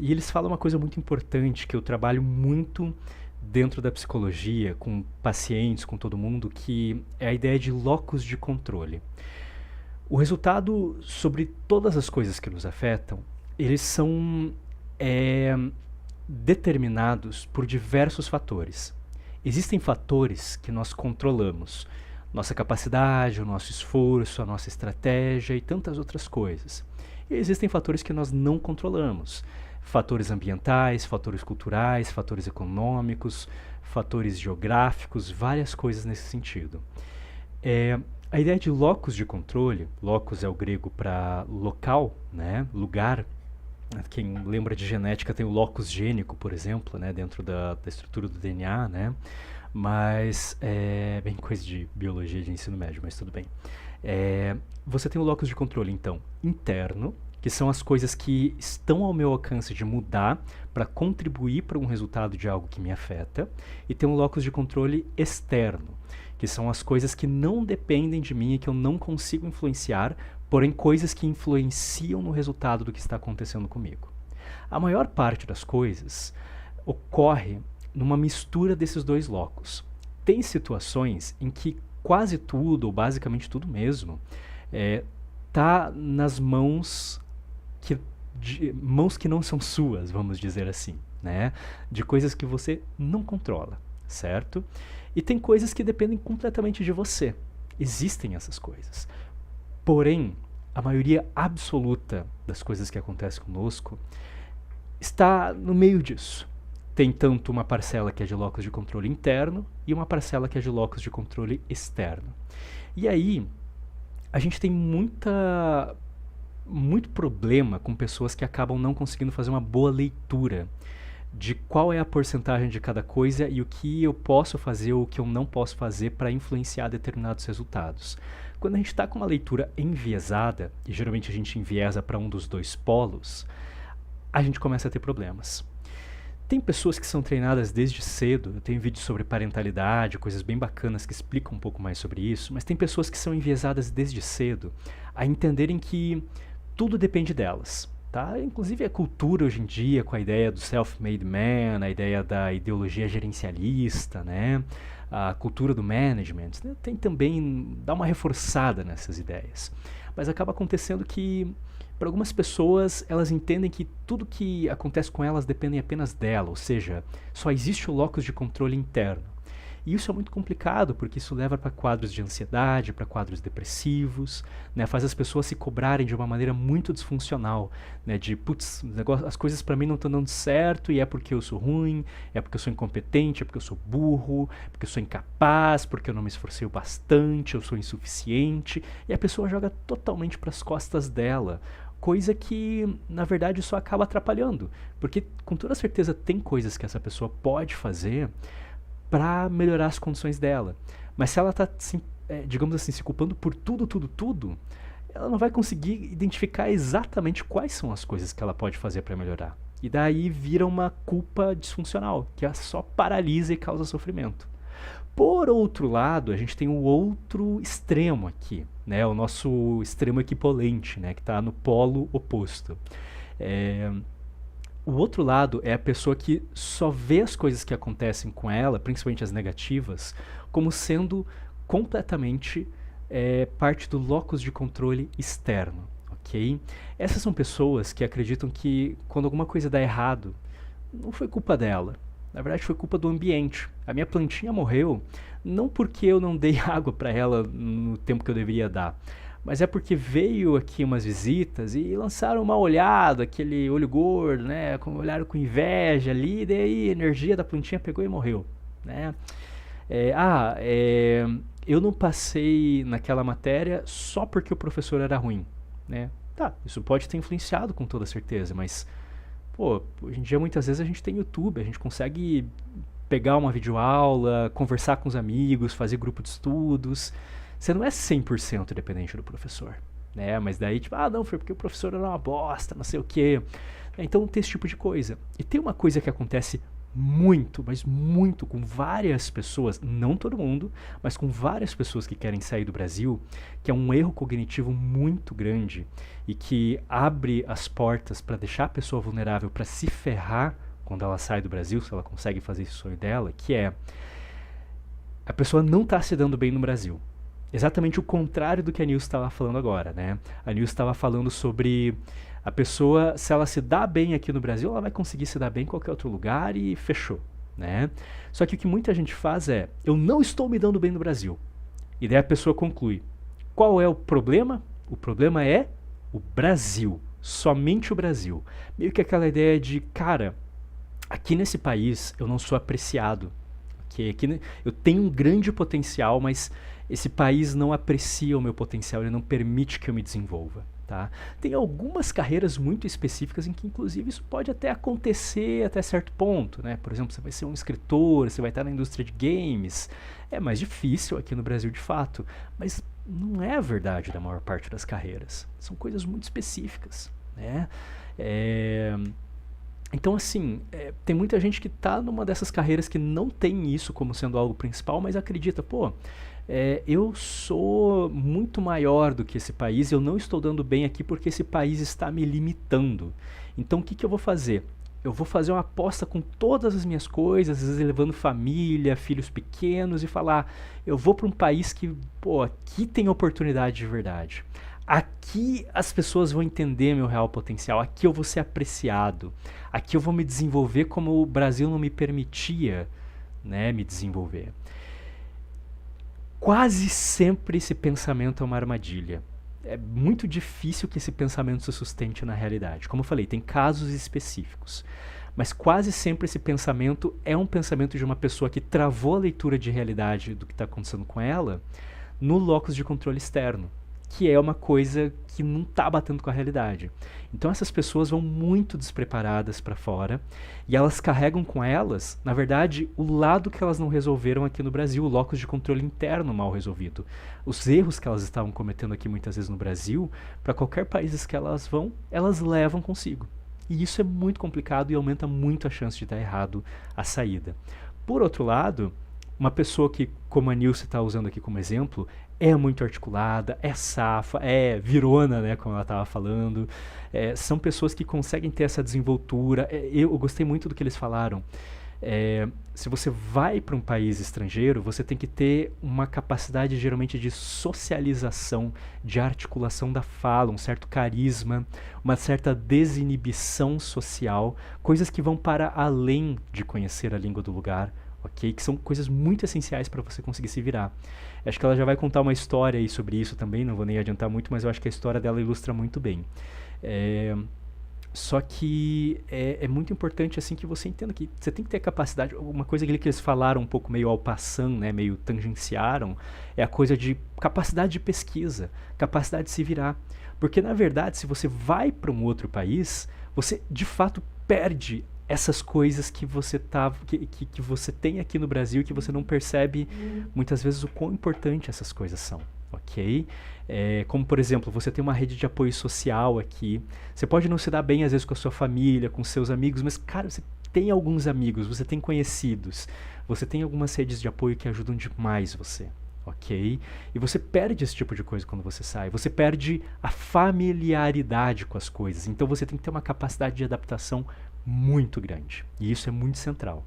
E eles falam uma coisa muito importante que eu trabalho muito dentro da psicologia, com pacientes, com todo mundo, que é a ideia de locus de controle. O resultado sobre todas as coisas que nos afetam, eles são é, determinados por diversos fatores. Existem fatores que nós controlamos, nossa capacidade, o nosso esforço, a nossa estratégia e tantas outras coisas. E existem fatores que nós não controlamos, fatores ambientais, fatores culturais, fatores econômicos, fatores geográficos, várias coisas nesse sentido. A ideia de locus de controle, locus é o grego para local, né, lugar. Quem lembra de genética tem o locus gênico, por exemplo, né, dentro da estrutura do DNA, né? Mas é bem coisa de biologia de ensino médio, mas tudo bem. Você tem o locus de controle, então, interno, que são as coisas que estão ao meu alcance de mudar para contribuir para um resultado de algo que me afeta, e tem um locus de controle externo, que são as coisas que não dependem de mim e que eu não consigo influenciar, porém coisas que influenciam no resultado do que está acontecendo comigo. A maior parte das coisas ocorre numa mistura desses dois locos. Tem situações em que quase tudo, ou basicamente tudo mesmo, está nas mãos que não são suas, vamos dizer assim, né? De coisas que você não controla, certo? E tem coisas que dependem completamente de você. Existem essas coisas. Porém, a maioria absoluta das coisas que acontecem conosco está no meio disso. Tem tanto uma parcela que é de locus de controle interno e uma parcela que é de locus de controle externo. E aí, a gente tem muito problema com pessoas que acabam não conseguindo fazer uma boa leitura de qual é a porcentagem de cada coisa e o que eu posso fazer ou o que eu não posso fazer para influenciar determinados resultados. Quando a gente está com uma leitura enviesada, e geralmente a gente enviesa para um dos dois polos, a gente começa a ter problemas. Tem pessoas que são treinadas desde cedo, eu tenho vídeos sobre parentalidade, coisas bem bacanas que explicam um pouco mais sobre isso, mas tem pessoas que são enviesadas desde cedo a entenderem que tudo depende delas. Tá? Inclusive a cultura hoje em dia, com a ideia do self-made man, a ideia da ideologia gerencialista, né? A cultura do management, né? Tem também, dá uma reforçada nessas ideias. Mas acaba acontecendo que, para algumas pessoas, elas entendem que tudo que acontece com elas depende apenas dela, ou seja, só existe o locus de controle interno. E isso é muito complicado, porque isso leva para quadros de ansiedade, para quadros depressivos, né? Faz as pessoas se cobrarem de uma maneira muito disfuncional, né? De, putz, as coisas para mim não estão dando certo e é porque eu sou ruim, é porque eu sou incompetente, é porque eu sou burro, é porque eu sou incapaz, porque eu não me esforcei o bastante, eu sou insuficiente, e a pessoa joga totalmente para as costas dela. Coisa que, na verdade, só acaba atrapalhando, porque com toda certeza tem coisas que essa pessoa pode fazer para melhorar as condições dela. Mas se ela está, digamos assim, se culpando por tudo, ela não vai conseguir identificar exatamente quais são as coisas que ela pode fazer para melhorar. E daí vira uma culpa disfuncional, que só paralisa e causa sofrimento. Por outro lado, a gente tem o outro extremo aqui, né? O nosso extremo equivalente, né? Que está no polo oposto. O outro lado é a pessoa que só vê as coisas que acontecem com ela, principalmente as negativas, como sendo completamente parte do locus de controle externo, ok? Essas são pessoas que acreditam que quando alguma coisa dá errado, não foi culpa dela. Na verdade, foi culpa do ambiente. A minha plantinha morreu não porque eu não dei água para ela no tempo que eu deveria dar, mas é porque veio aqui umas visitas e lançaram uma olhada, aquele olho gordo, né? Olharam com inveja ali, e daí a energia da plantinha pegou e morreu, né? Eu não passei naquela matéria só porque o professor era ruim, né? Tá, isso pode ter influenciado com toda certeza, mas pô, hoje em dia muitas vezes a gente tem YouTube, a gente consegue pegar uma videoaula, conversar com os amigos, fazer grupo de estudos. Você não é 100% dependente do professor, né? Mas daí, tipo, não, foi porque o professor era uma bosta, não sei o quê. Então tem esse tipo de coisa. E tem uma coisa que acontece muito, mas muito, com várias pessoas, não todo mundo, mas com várias pessoas que querem sair do Brasil, que é um erro cognitivo muito grande e que abre as portas para deixar a pessoa vulnerável para se ferrar quando ela sai do Brasil, se ela consegue fazer esse sonho dela, que é a pessoa não está se dando bem no Brasil. Exatamente o contrário do que a Nilce estava falando agora, né? A Nilce estava falando sobre a pessoa, se ela se dá bem aqui no Brasil, ela vai conseguir se dar bem em qualquer outro lugar e fechou, né? Só que o que muita gente faz é, eu não estou me dando bem no Brasil. E daí a pessoa conclui, qual é o problema? O problema é o Brasil, somente o Brasil. Meio que aquela ideia de, cara, aqui nesse país eu não sou apreciado. Okay? Aqui eu tenho um grande potencial, mas esse país não aprecia o meu potencial, ele não permite que eu me desenvolva. Tá? Tem algumas carreiras muito específicas em que, inclusive, isso pode até acontecer até certo ponto. Né? Por exemplo, você vai ser um escritor, você vai estar na indústria de games. É mais difícil aqui no Brasil, de fato. Mas não é a verdade da maior parte das carreiras. São coisas muito específicas. Né? Então, assim, tem muita gente que está numa dessas carreiras que não tem isso como sendo algo principal, mas acredita, pô, eu sou muito maior do que esse país, eu não estou dando bem aqui porque esse país está me limitando. Então, o que, que eu vou fazer? Eu vou fazer uma aposta com todas as minhas coisas, às vezes levando família, filhos pequenos, e falar, eu vou para um país que, pô, aqui tem oportunidade de verdade. Aqui as pessoas vão entender meu real potencial, aqui eu vou ser apreciado, aqui eu vou me desenvolver como o Brasil não me permitia, né, me desenvolver. Quase sempre esse pensamento é uma armadilha. É muito difícil que esse pensamento se sustente na realidade. Como eu falei, tem casos específicos. Mas quase sempre esse pensamento é um pensamento de uma pessoa que travou a leitura de realidade do que está acontecendo com ela no locus de controle externo, que é uma coisa que não está batendo com a realidade. Então essas pessoas vão muito despreparadas para fora e elas carregam com elas, na verdade, o lado que elas não resolveram aqui no Brasil, o locus de controle interno mal resolvido. Os erros que elas estavam cometendo aqui muitas vezes no Brasil, para qualquer país que elas vão, elas levam consigo. E isso é muito complicado e aumenta muito a chance de dar errado a saída. Por outro lado, uma pessoa que, como a Nilce está usando aqui como exemplo, é muito articulada, é safa, é virona, né, como ela estava falando. São pessoas que conseguem ter essa desenvoltura. Eu gostei muito do que eles falaram. Se você vai para um país estrangeiro, você tem que ter uma capacidade geralmente de socialização, de articulação da fala, um certo carisma, uma certa desinibição social, coisas que vão para além de conhecer a língua do lugar, ok? Que são coisas muito essenciais para você conseguir se virar. Acho que ela já vai contar uma história aí sobre isso também, não vou nem adiantar muito, mas eu acho que a história dela ilustra muito bem. Só que é muito importante assim que você entenda que você tem que ter capacidade. Uma coisa que eles falaram um pouco meio ao passant, né, meio tangenciaram, é a coisa de capacidade de pesquisa, capacidade de se virar. Porque na verdade, se você vai para um outro país, você de fato perde essas coisas que você que você tem aqui no Brasil, que você não percebe muitas vezes o quão importante essas coisas são, ok? Como por exemplo, você tem uma rede de apoio social aqui, você pode não se dar bem às vezes com a sua família, com seus amigos, mas cara, você tem alguns amigos, você tem conhecidos, você tem algumas redes de apoio que ajudam demais você, ok? E você perde esse tipo de coisa quando você sai, você perde a familiaridade com as coisas, então você tem que ter uma capacidade de adaptação muito grande. E isso é muito central.